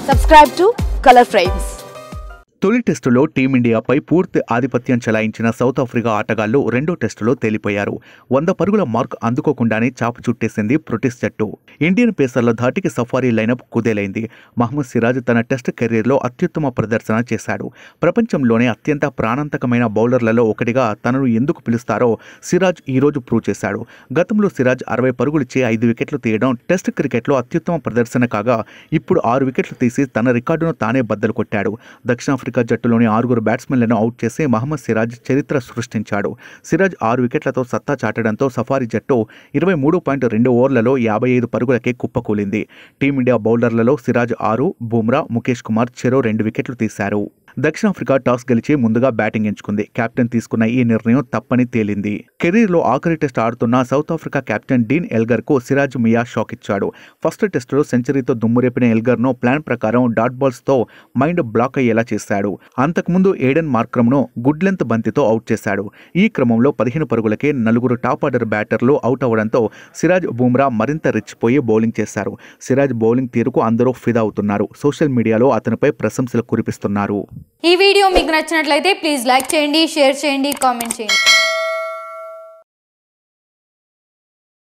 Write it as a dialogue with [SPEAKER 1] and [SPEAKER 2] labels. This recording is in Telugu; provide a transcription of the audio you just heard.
[SPEAKER 1] Subscribe to Color Frames.
[SPEAKER 2] తొలి టెస్టులో టీమిండియాపై పూర్తి ఆధిపత్యం చెలాయించిన సౌత్ ఆఫ్రికా ఆటగాళ్లు రెండో టెస్టులో తేలిపోయారు. 100 పరుగుల మార్క్ అందుకోకుండానే చాపు చుట్టేసింది బ్రిటిష్ జట్టు. ఇండియన్ పేసర్ల ధాటికి సఫారీ లైనప్ కుదేలైంది. మహమ్మద్ సిరాజ్ తన టెస్ట్ కెరీర్లో అత్యుత్తమ ప్రదర్శన చేశాడు. ప్రపంచంలోనే అత్యంత ప్రాణాంతకమైన బౌలర్లలో ఒకటిగా తనను ఎందుకు పిలుస్తారో సిరాజ్ ఈరోజు ప్రూవ్ చేశాడు. గతంలో సిరాజ్ 60 పరుగులిచ్చే 5 వికెట్లు తీయడం టెస్ట్ క్రికెట్లో అత్యుత్తమ ప్రదర్శన కాగా ఇప్పుడు 6 వికెట్లు తీసి తన రికార్డును తానే బద్దలు కొట్టాడు. దక్షిణాఫ్రికా జట్టులోని 6 బ్యాట్స్మెన్లను అవుట్ చేసి మహమ్మద్ సిరాజ్ చరిత్ర సృష్టించాడు. సిరాజ్ 6 వికెట్లతో సత్తా చాటడంతో సఫారీ జట్టు 23.2 ఓవర్లలో 55 పరుగులకే కుప్పకూలింది. టీమిండియా బౌలర్లలో సిరాజ్ 6, బుమ్రా, ముఖేష్ కుమార్ చెరో 2 వికెట్లు తీశారు. దక్షిణాఫ్రికా టాస్ గెలిచి ముందుగా బ్యాటింగ్ ఎంచుకుంది. కెప్టెన్ తీసుకున్న ఈ నిర్ణయం తప్పని తేలింది. కెరీర్లో ఆఖరి టెస్ట్ ఆడుతున్న సౌత్ ఆఫ్రికా కెప్టెన్ డీన్ ఎల్గర్కు సిరాజ్ మియా షాక్ ఇచ్చాడు. ఫస్ట్ టెస్టులో సెంచరీతో దుమ్మురేపిన ఎల్గర్ను ప్లాన్ ప్రకారం డాట్ బాల్స్తో మైండ్ బ్లాక్ అయ్యేలా చేశాడు. అంతకుముందు ఏడెన్ మార్క్రమ్ను గుడ్ లెంత్ బంతితో అవుట్ చేశాడు. ఈ క్రమంలో 15 పరుగులకే 4 టాప్ ఆర్డర్ బ్యాటర్లు అవుట్ అవడంతో సిరాజ్, బుమ్రా మరింత రెచ్చిపోయి బౌలింగ్ చేశారు. సిరాజ్ బౌలింగ్ తీరుకు అందరూ ఫిదా అవుతున్నారు. సోషల్ మీడియాలో అతనిపై ప్రశంసలు కురిపిస్తున్నారు.
[SPEAKER 3] ఈ వీడియో మీకు నచ్చినట్లయితే ప్లీజ్ లైక్ చేయండి, షేర్ చేయండి, కామెంట్ చేయండి.